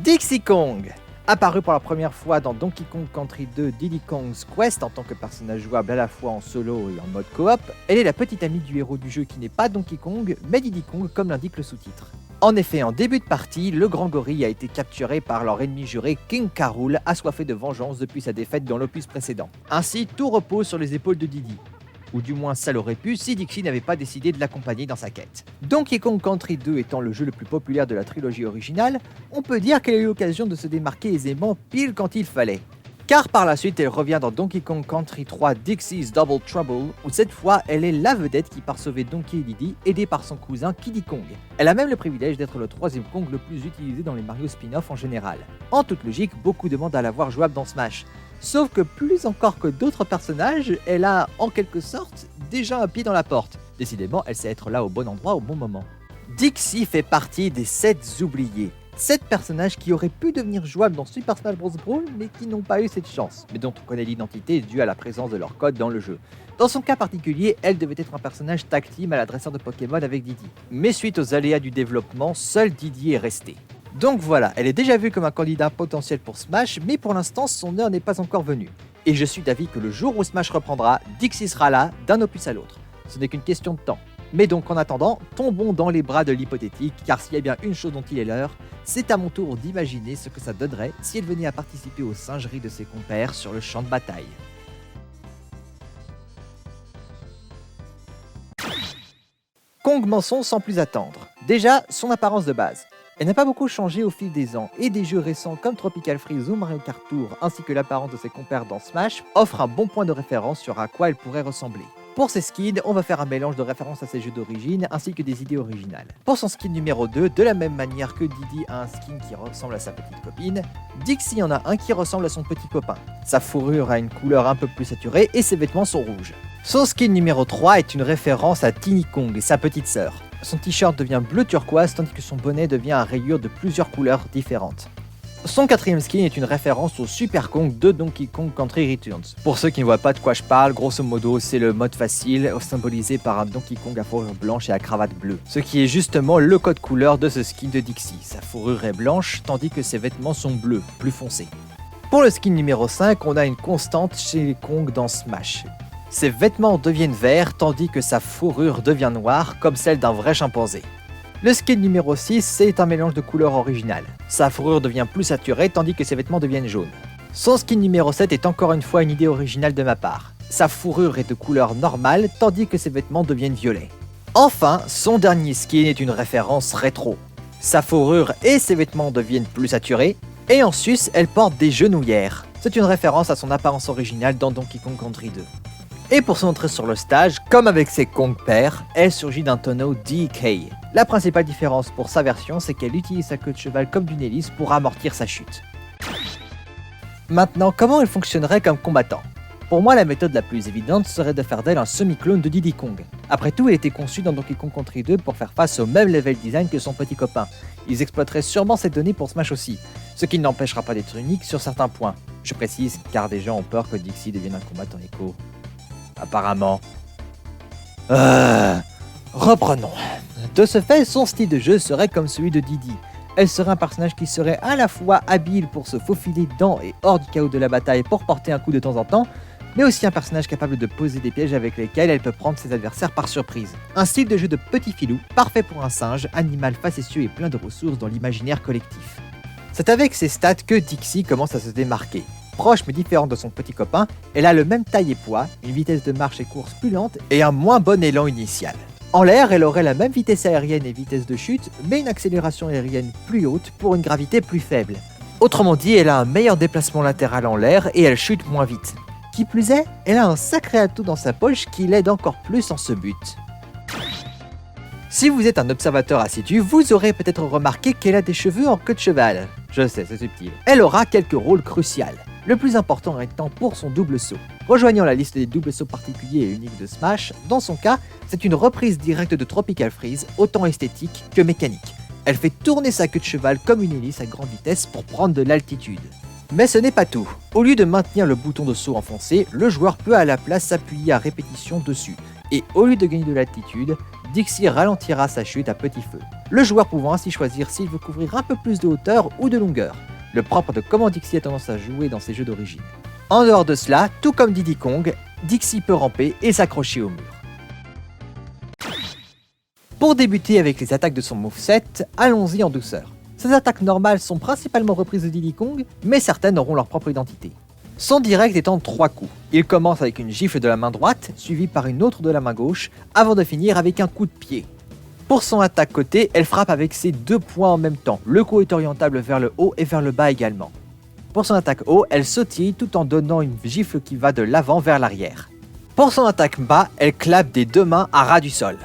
Dixie Kong. Apparue pour la première fois dans Donkey Kong Country 2 Diddy Kong's Quest en tant que personnage jouable à la fois en solo et en mode coop, elle est la petite amie du héros du jeu qui n'est pas Donkey Kong, mais Diddy Kong comme l'indique le sous-titre. En effet, en début de partie, le grand gorille a été capturé par leur ennemi juré King K. Rool, assoiffé de vengeance depuis sa défaite dans l'opus précédent. Ainsi, tout repose sur les épaules de Diddy. Ou du moins ça l'aurait pu si Dixie n'avait pas décidé de l'accompagner dans sa quête. Donkey Kong Country 2 étant le jeu le plus populaire de la trilogie originale, on peut dire qu'elle a eu l'occasion de se démarquer aisément pile quand il fallait. Car par la suite elle revient dans Donkey Kong Country 3 Dixie's Double Trouble, où cette fois elle est la vedette qui part sauver Donkey et Diddy, aidée par son cousin Kiddy Kong. Elle a même le privilège d'être le troisième Kong le plus utilisé dans les Mario spin-off en général. En toute logique, beaucoup demandent à la voir jouable dans Smash. Sauf que plus encore que d'autres personnages, elle a, en quelque sorte, déjà un pied dans la porte. Décidément, elle sait être là au bon endroit au bon moment. Dixie fait partie des 7 oubliés. 7 personnages qui auraient pu devenir jouables dans Super Smash Bros. Brawl, mais qui n'ont pas eu cette chance, mais dont on connaît l'identité due à la présence de leur code dans le jeu. Dans son cas particulier, elle devait être un personnage tag team à la dresseur de Pokémon avec Diddy. Mais suite aux aléas du développement, seul Diddy est resté. Donc voilà, elle est déjà vue comme un candidat potentiel pour Smash, mais pour l'instant son heure n'est pas encore venue. Et je suis d'avis que le jour où Smash reprendra, Dixie sera là, d'un opus à l'autre. Ce n'est qu'une question de temps. Mais donc en attendant, tombons dans les bras de l'hypothétique, car s'il y a bien une chose dont il est l'heure, c'est à mon tour d'imaginer ce que ça donnerait si elle venait à participer aux singeries de ses compères sur le champ de bataille. Kong Manson sans plus attendre. Déjà, son apparence de base. Elle n'a pas beaucoup changé au fil des ans, et des jeux récents comme Tropical Freeze ou Mario Kart Tour, ainsi que l'apparence de ses compères dans Smash, offrent un bon point de référence sur à quoi elle pourrait ressembler. Pour ses skins, on va faire un mélange de références à ses jeux d'origine, ainsi que des idées originales. Pour son skin numéro 2, de la même manière que Diddy a un skin qui ressemble à sa petite copine, Dixie en a un qui ressemble à son petit copain. Sa fourrure a une couleur un peu plus saturée, et ses vêtements sont rouges. Son skin numéro 3 est une référence à Tinny Kong et sa petite sœur. Son t-shirt devient bleu turquoise tandis que son bonnet devient à rayures de plusieurs couleurs différentes. Son 4ème skin est une référence au Super Kong de Donkey Kong Country Returns. Pour ceux qui ne voient pas de quoi je parle, grosso modo c'est le mode facile symbolisé par un Donkey Kong à fourrure blanche et à cravate bleue. Ce qui est justement le code couleur de ce skin de Dixie. Sa fourrure est blanche tandis que ses vêtements sont bleus, plus foncés. Pour le skin numéro 5, on a une constante chez les Kong dans Smash. Ses vêtements deviennent verts tandis que sa fourrure devient noire comme celle d'un vrai chimpanzé. Le skin numéro 6, c'est un mélange de couleurs originales. Sa fourrure devient plus saturée tandis que ses vêtements deviennent jaunes. Son skin numéro 7 est encore une fois une idée originale de ma part. Sa fourrure est de couleur normale tandis que ses vêtements deviennent violets. Enfin, son dernier skin est une référence rétro. Sa fourrure et ses vêtements deviennent plus saturés, et en sus, elle porte des genouillères. C'est une référence à son apparence originale dans Donkey Kong Country 2. Et pour son entrée sur le stage, comme avec ses Kong pairs, elle surgit d'un tonneau DK. La principale différence pour sa version, c'est qu'elle utilise sa queue de cheval comme d'une hélice pour amortir sa chute. Maintenant, comment elle fonctionnerait comme combattant ? Pour moi, la méthode la plus évidente serait de faire d'elle un semi-clone de Diddy Kong. Après tout, elle était conçue dans Donkey Kong Country 2 pour faire face au même level design que son petit copain. Ils exploiteraient sûrement cette donnée pour Smash aussi, ce qui ne l'empêchera pas d'être unique sur certains points. Je précise car des gens ont peur que Dixie devienne un combattant écho. Apparemment. Reprenons. De ce fait, son style de jeu serait comme celui de Diddy. Elle serait un personnage qui serait à la fois habile pour se faufiler dans et hors du chaos de la bataille pour porter un coup de temps en temps, mais aussi un personnage capable de poser des pièges avec lesquels elle peut prendre ses adversaires par surprise. Un style de jeu de petit filou, parfait pour un singe, animal facétieux et plein de ressources dans l'imaginaire collectif. C'est avec ses stats que Dixie commence à se démarquer. Proche mais différente de son petit copain, elle a le même taille et poids, une vitesse de marche et course plus lente et un moins bon élan initial. En l'air, elle aurait la même vitesse aérienne et vitesse de chute, mais une accélération aérienne plus haute pour une gravité plus faible. Autrement dit, elle a un meilleur déplacement latéral en l'air et elle chute moins vite. Qui plus est, elle a un sacré atout dans sa poche qui l'aide encore plus en ce but. Si vous êtes un observateur assidu, vous aurez peut-être remarqué qu'elle a des cheveux en queue de cheval. Je sais, c'est subtil. Elle aura quelques rôles cruciaux. Le plus important étant pour son double saut. Rejoignant la liste des doubles sauts particuliers et uniques de Smash, dans son cas, c'est une reprise directe de Tropical Freeze, autant esthétique que mécanique. Elle fait tourner sa queue de cheval comme une hélice à grande vitesse pour prendre de l'altitude. Mais ce n'est pas tout. Au lieu de maintenir le bouton de saut enfoncé, le joueur peut à la place s'appuyer à répétition dessus. Et au lieu de gagner de l'altitude, Dixie ralentira sa chute à petit feu. le joueur pouvant ainsi choisir s'il veut couvrir un peu plus de hauteur ou de longueur, le propre de comment Dixie a tendance à jouer dans ses jeux d'origine. En dehors de cela, tout comme Diddy Kong, Dixie peut ramper et s'accrocher au mur. Pour débuter avec les attaques de son moveset, allons-y en douceur. Ses attaques normales sont principalement reprises de Diddy Kong, mais certaines auront leur propre identité. Son direct est en 3 coups. Il commence avec une gifle de la main droite, suivie par une autre de la main gauche, avant de finir avec un coup de pied. Pour son attaque côté, elle frappe avec ses 2 poings en même temps, le coup est orientable vers le haut et vers le bas également. Pour son attaque haut, elle sautille tout en donnant une gifle qui va de l'avant vers l'arrière. Pour son attaque bas, elle clappe des 2 mains à ras du sol.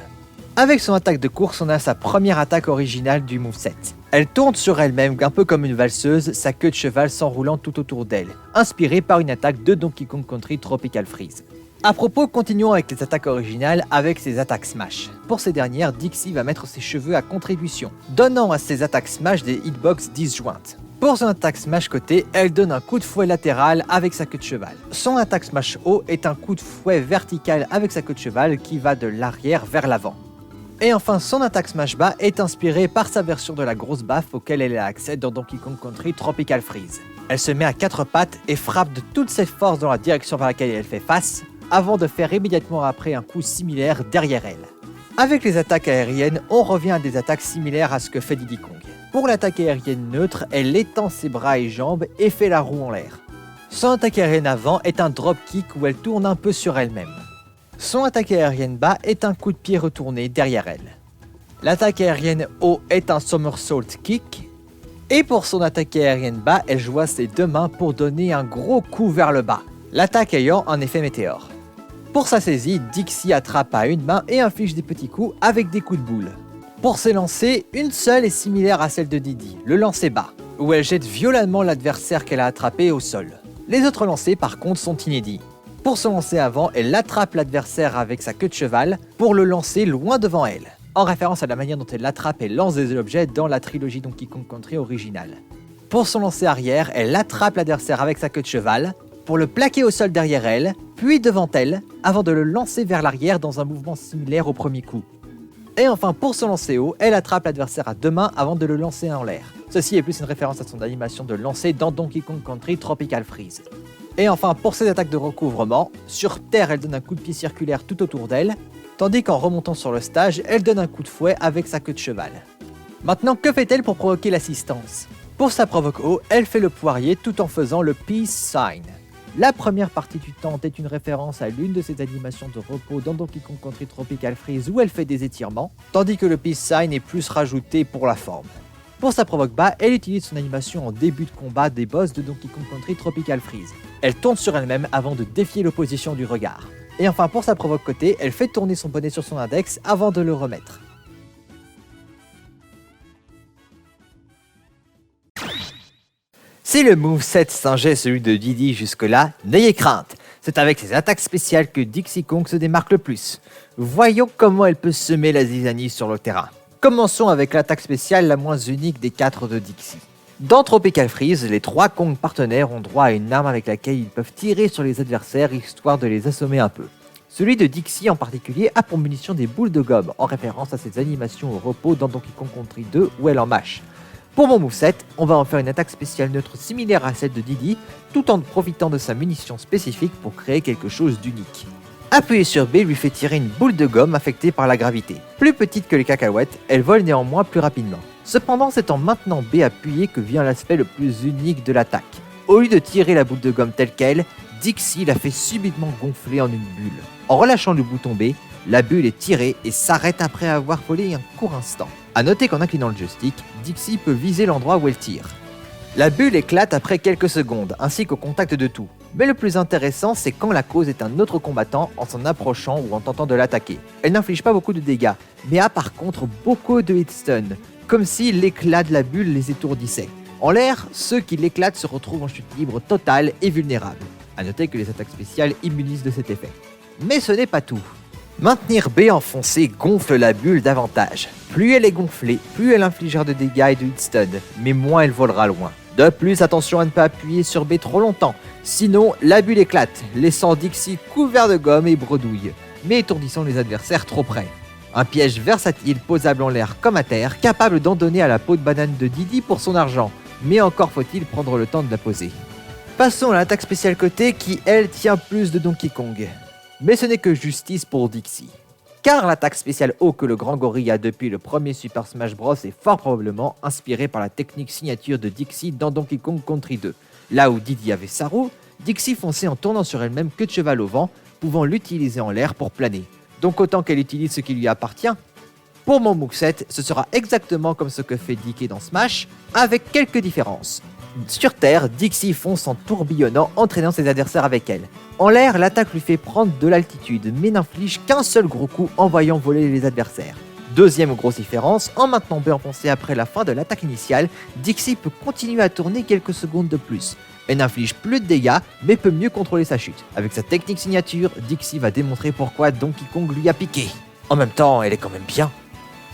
Avec son attaque de course, on a sa première attaque originale du moveset. Elle tourne sur elle-même un peu comme une valseuse, sa queue de cheval s'enroulant tout autour d'elle, inspirée par une attaque de Donkey Kong Country Tropical Freeze. A propos, continuons avec les attaques originales avec ses attaques Smash. Pour ces dernières, Dixie va mettre ses cheveux à contribution, donnant à ses attaques Smash des hitbox disjointes. Pour son attaque Smash côté, elle donne un coup de fouet latéral avec sa queue de cheval. Son attaque Smash haut est un coup de fouet vertical avec sa queue de cheval qui va de l'arrière vers l'avant. Et enfin, son attaque Smash bas est inspirée par sa version de la grosse baffe auquel elle a accès dans Donkey Kong Country Tropical Freeze. Elle se met à 4 pattes et frappe de toute ses forces dans la direction vers laquelle elle fait face, avant de faire immédiatement après un coup similaire derrière elle. Avec les attaques aériennes, on revient à des attaques similaires à ce que fait Diddy Kong. Pour l'attaque aérienne neutre, elle étend ses bras et jambes et fait la roue en l'air. Son attaque aérienne avant est un drop kick où elle tourne un peu sur elle-même. Son attaque aérienne bas est un coup de pied retourné derrière elle. L'attaque aérienne haut est un somersault kick. Et pour son attaque aérienne bas, elle joue ses 2 mains pour donner un gros coup vers le bas, l'attaque ayant un effet météore. Pour sa saisie, Dixie attrape à une main et inflige des petits coups avec des coups de boule. Pour ses lancers, une seule est similaire à celle de Diddy, le lancer bas, où elle jette violemment l'adversaire qu'elle a attrapé au sol. Les autres lancers par contre sont inédits. Pour se lancer avant, elle attrape l'adversaire avec sa queue de cheval pour le lancer loin devant elle, en référence à la manière dont elle attrape et lance des objets dans la trilogie Donkey Kong Country originale. Pour son lancer arrière, elle attrape l'adversaire avec sa queue de cheval, pour le plaquer au sol derrière elle, puis devant elle, avant de le lancer vers l'arrière dans un mouvement similaire au premier coup. Et enfin, pour se lancer haut, elle attrape l'adversaire à 2 mains avant de le lancer en l'air. Ceci est plus une référence à son animation de lancer dans Donkey Kong Country Tropical Freeze. Et enfin, pour ses attaques de recouvrement, sur terre elle donne un coup de pied circulaire tout autour d'elle, tandis qu'en remontant sur le stage, elle donne un coup de fouet avec sa queue de cheval. Maintenant, que fait-elle pour provoquer l'assistance? Pour sa provoque haut, elle fait le poirier tout en faisant le peace sign. La première partie du temps est une référence à l'une de ses animations de repos dans Donkey Kong Country Tropical Freeze où elle fait des étirements, tandis que le peace sign est plus rajouté pour la forme. Pour sa provoque bas, elle utilise son animation en début de combat des boss de Donkey Kong Country Tropical Freeze. Elle tourne sur elle-même avant de défier l'opposition du regard. Et enfin pour sa provoque côté, elle fait tourner son bonnet sur son index avant de le remettre. Si le moveset singeait celui de Diddy jusque-là, n'ayez crainte, c'est avec ses attaques spéciales que Dixie Kong se démarque le plus. Voyons comment elle peut semer la zizanie sur le terrain. Commençons avec l'attaque spéciale la moins unique des 4 de Dixie. Dans Tropical Freeze, les 3 Kong partenaires ont droit à une arme avec laquelle ils peuvent tirer sur les adversaires histoire de les assommer un peu. Celui de Dixie en particulier a pour munition des boules de gomme, en référence à ses animations au repos dans Donkey Kong Country 2 où elle en mâche. Pour mon moveset, on va en faire une attaque spéciale neutre similaire à celle de Diddy, tout en profitant de sa munition spécifique pour créer quelque chose d'unique. Appuyer sur B lui fait tirer une boule de gomme affectée par la gravité. Plus petite que les cacahuètes, elle vole néanmoins plus rapidement. Cependant, c'est en maintenant B appuyé que vient l'aspect le plus unique de l'attaque. Au lieu de tirer la boule de gomme telle qu'elle, Dixie la fait subitement gonfler en une bulle. En relâchant le bouton B, la bulle est tirée et s'arrête après avoir volé un court instant. A noter qu'en inclinant le joystick, Dixie peut viser l'endroit où elle tire. La bulle éclate après quelques secondes, ainsi qu'au contact de tout. Mais le plus intéressant, c'est quand la cause est un autre combattant en s'en approchant ou en tentant de l'attaquer. Elle n'inflige pas beaucoup de dégâts, mais a par contre beaucoup de hit stun, comme si l'éclat de la bulle les étourdissait. En l'air, ceux qui l'éclatent se retrouvent en chute libre totale et vulnérables. A noter que les attaques spéciales immunisent de cet effet. Mais ce n'est pas tout. Maintenir B enfoncé gonfle la bulle davantage. Plus elle est gonflée, plus elle infligera de dégâts et de hit stun, mais moins elle volera loin. De plus, attention à ne pas appuyer sur B trop longtemps, sinon la bulle éclate, laissant Dixie couvert de gomme et bredouille, mais étourdissant les adversaires trop près. Un piège versatile posable en l'air comme à terre, capable d'en donner à la peau de banane de Diddy pour son argent. Mais encore faut-il prendre le temps de la poser. Passons à l'attaque spéciale côté qui, elle, tient plus de Donkey Kong. Mais ce n'est que justice pour Dixie. Car l'attaque spéciale eau que le grand gorille a depuis le premier Super Smash Bros est fort probablement inspirée par la technique signature de Dixie dans Donkey Kong Country 2. Là où Diddy avait sa roue, Dixie fonçait en tournant sur elle-même queue de cheval au vent, pouvant l'utiliser en l'air pour planer. Donc autant qu'elle utilise ce qui lui appartient. Pour mon moveset, ce sera exactement comme ce que fait Dickie dans Smash, avec quelques différences. Sur terre, Dixie fonce en tourbillonnant, entraînant ses adversaires avec elle. En l'air, l'attaque lui fait prendre de l'altitude, mais n'inflige qu'un seul gros coup en voyant voler les adversaires. Deuxième grosse différence, en maintenant B enfoncé après la fin de l'attaque initiale, Dixie peut continuer à tourner quelques secondes de plus. Elle n'inflige plus de dégâts, mais peut mieux contrôler sa chute. Avec sa technique signature, Dixie va démontrer pourquoi Donkey Kong lui a piqué. En même temps, elle est quand même bien.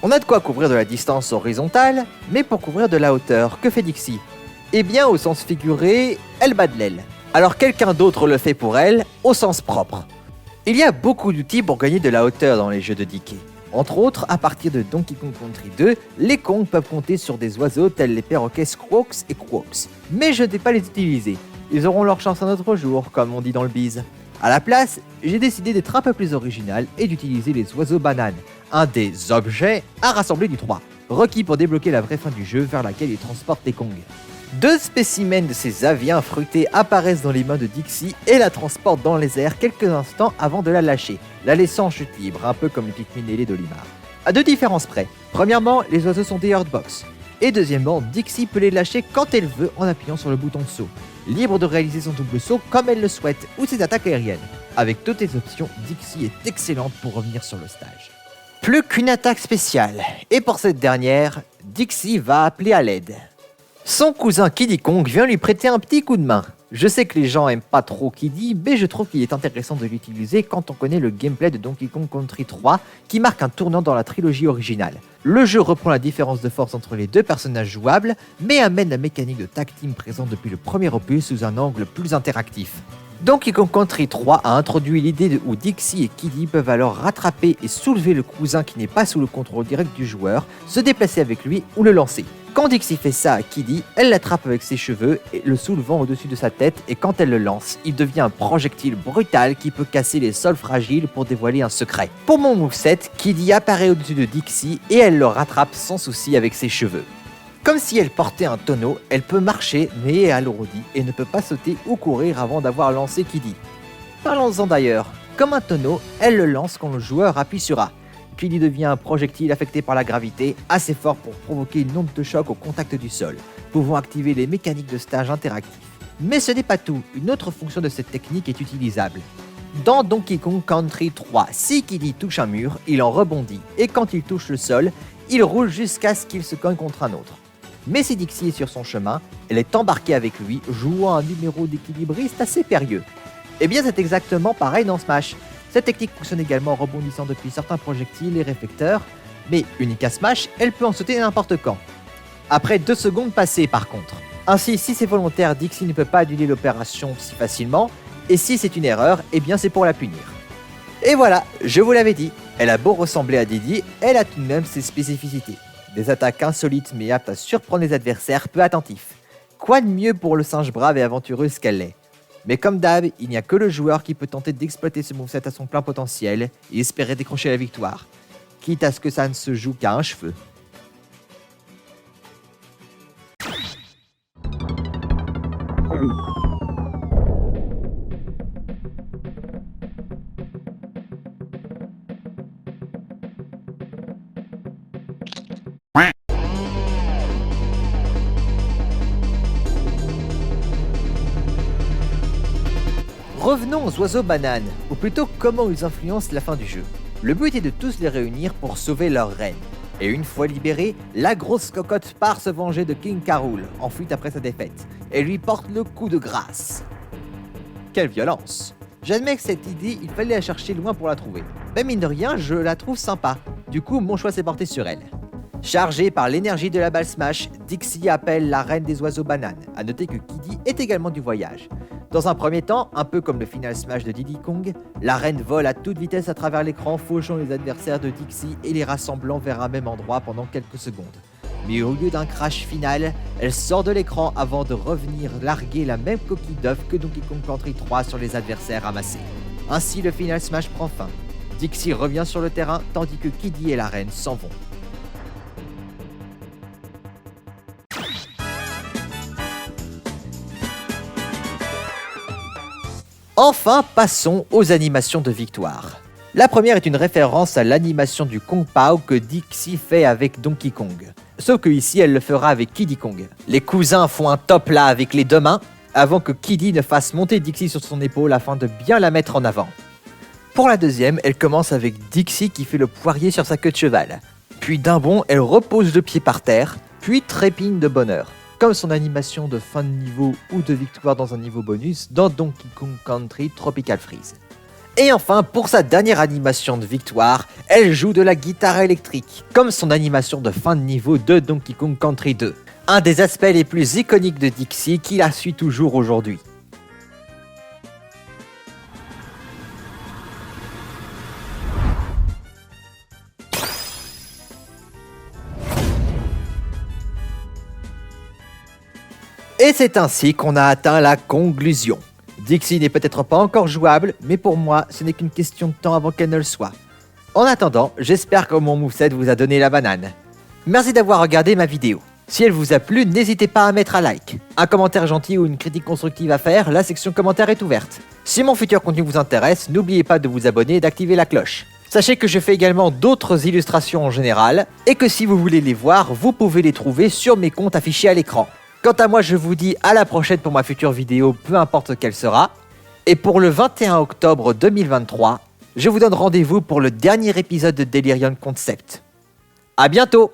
On a de quoi couvrir de la distance horizontale, mais pour couvrir de la hauteur, que fait Dixie ? Eh bien, au sens figuré, elle bat de l'aile. Alors quelqu'un d'autre le fait pour elle, au sens propre. Il y a beaucoup d'outils pour gagner de la hauteur dans les jeux de Dickie. Entre autres, à partir de Donkey Kong Country 2, les Kong peuvent compter sur des oiseaux tels les perroquets Squawks et Quawks. Mais je ne vais pas les utiliser. Ils auront leur chance un autre jour, comme on dit dans le biz. À la place, j'ai décidé d'être un peu plus original et d'utiliser les oiseaux bananes, un des objets à rassembler du 3, requis pour débloquer la vraie fin du jeu vers laquelle ils transportent les Kong. 2 spécimens de ces aviens fruités apparaissent dans les mains de Dixie et la transportent dans les airs quelques instants avant de la lâcher, la laissant en chute libre, un peu comme les Pikmin et les Dolimar. À 2 différences près. Premièrement, les oiseaux sont des Hurtbox. Et deuxièmement, Dixie peut les lâcher quand elle veut en appuyant sur le bouton de saut, libre de réaliser son double saut comme elle le souhaite ou ses attaques aériennes. Avec toutes les options, Dixie est excellente pour revenir sur le stage. Plus qu'une attaque spéciale, et pour cette dernière, Dixie va appeler à l'aide. Son cousin Kiddy Kong vient lui prêter un petit coup de main. Je sais que les gens aiment pas trop Kiddy, mais je trouve qu'il est intéressant de l'utiliser quand on connaît le gameplay de Donkey Kong Country 3, qui marque un tournant dans la trilogie originale. Le jeu reprend la différence de force entre les deux personnages jouables, mais amène la mécanique de tag team présente depuis le premier opus sous un angle plus interactif. Donkey Kong Country 3 a introduit l'idée où Dixie et Kiddy peuvent alors rattraper et soulever le cousin qui n'est pas sous le contrôle direct du joueur, se déplacer avec lui ou le lancer. Quand Dixie fait ça à Kiddy, elle l'attrape avec ses cheveux et le soulevant au-dessus de sa tête, et quand elle le lance, il devient un projectile brutal qui peut casser les sols fragiles pour dévoiler un secret. Pour mon moveset, Kiddy apparaît au-dessus de Dixie et elle le rattrape sans souci avec ses cheveux. Comme si elle portait un tonneau, elle peut marcher mais est alourdie et ne peut pas sauter ou courir avant d'avoir lancé Kiddy. Parlons-en d'ailleurs, comme un tonneau, elle le lance quand le joueur appuie sur A. Kiddy devient un projectile affecté par la gravité, assez fort pour provoquer une onde de choc au contact du sol, pouvant activer les mécaniques de stage interactifs. Mais ce n'est pas tout, une autre fonction de cette technique est utilisable. Dans Donkey Kong Country 3, si Kiddy touche un mur, il en rebondit, et quand il touche le sol, il roule jusqu'à ce qu'il se cogne contre un autre. Mais si Dixie est sur son chemin, elle est embarquée avec lui, jouant un numéro d'équilibriste assez périlleux. Et bien c'est exactement pareil dans Smash. Cette technique fonctionne également en rebondissant depuis certains projectiles et réflecteurs, mais unique à Smash, elle peut en sauter n'importe quand. Après 2 secondes passées par contre. Ainsi, si c'est volontaire, Dixie ne peut pas annuler l'opération si facilement, et si c'est une erreur, eh bien c'est pour la punir. Et voilà, je vous l'avais dit, elle a beau ressembler à Diddy, elle a tout de même ses spécificités. Des attaques insolites mais aptes à surprendre les adversaires peu attentifs. Quoi de mieux pour le singe brave et aventureuse qu'elle l'est. Mais comme d'hab, il n'y a que le joueur qui peut tenter d'exploiter ce moveset à son plein potentiel et espérer décrocher la victoire, quitte à ce que ça ne se joue qu'à un cheveu. Revenons aux oiseaux bananes, ou plutôt comment ils influencent la fin du jeu. Le but est de tous les réunir pour sauver leur reine. Et une fois libérée, la grosse cocotte part se venger de King K. Rool, en fuite après sa défaite, et lui porte le coup de grâce. Quelle violence! J'admets que cette idée, il fallait la chercher loin pour la trouver. Mais mine de rien, je la trouve sympa. Du coup, mon choix s'est porté sur elle. Chargée par l'énergie de la balle Smash, Dixie appelle la reine des oiseaux bananes. A noter que Kiddy est également du voyage. Dans un premier temps, un peu comme le Final Smash de Diddy Kong, l'arène vole à toute vitesse à travers l'écran, fauchant les adversaires de Dixie et les rassemblant vers un même endroit pendant quelques secondes. Mais au lieu d'un crash final, elle sort de l'écran avant de revenir larguer la même coquille d'œuf que Donkey Kong Country 3 sur les adversaires amassés. Ainsi, le Final Smash prend fin. Dixie revient sur le terrain tandis que Kiddy et la reine s'en vont. Enfin, passons aux animations de victoire. La première est une référence à l'animation du Kung Pao que Dixie fait avec Donkey Kong. Sauf que ici, elle le fera avec Kiddy Kong. Les cousins font un top là avec les deux mains, avant que Kiddy ne fasse monter Dixie sur son épaule afin de bien la mettre en avant. Pour la deuxième, elle commence avec Dixie qui fait le poirier sur sa queue de cheval. Puis d'un bond, elle repose le pied par terre, puis trépigne de bonheur. Comme son animation de fin de niveau ou de victoire dans un niveau bonus dans Donkey Kong Country Tropical Freeze. Et enfin, pour sa dernière animation de victoire, elle joue de la guitare électrique, comme son animation de fin de niveau de Donkey Kong Country 2. Un des aspects les plus iconiques de Dixie qui la suit toujours aujourd'hui. Et c'est ainsi qu'on a atteint la conclusion. Dixie n'est peut-être pas encore jouable, mais pour moi, ce n'est qu'une question de temps avant qu'elle ne le soit. En attendant, j'espère que mon moveset vous a donné la banane. Merci d'avoir regardé ma vidéo. Si elle vous a plu, n'hésitez pas à mettre un like, un commentaire gentil ou une critique constructive à faire, la section commentaires est ouverte. Si mon futur contenu vous intéresse, n'oubliez pas de vous abonner et d'activer la cloche. Sachez que je fais également d'autres illustrations en général, et que si vous voulez les voir, vous pouvez les trouver sur mes comptes affichés à l'écran. Quant à moi, je vous dis à la prochaine pour ma future vidéo, peu importe quelle sera. Et pour le 21 octobre 2023, je vous donne rendez-vous pour le dernier épisode de Delirium Concept. A bientôt!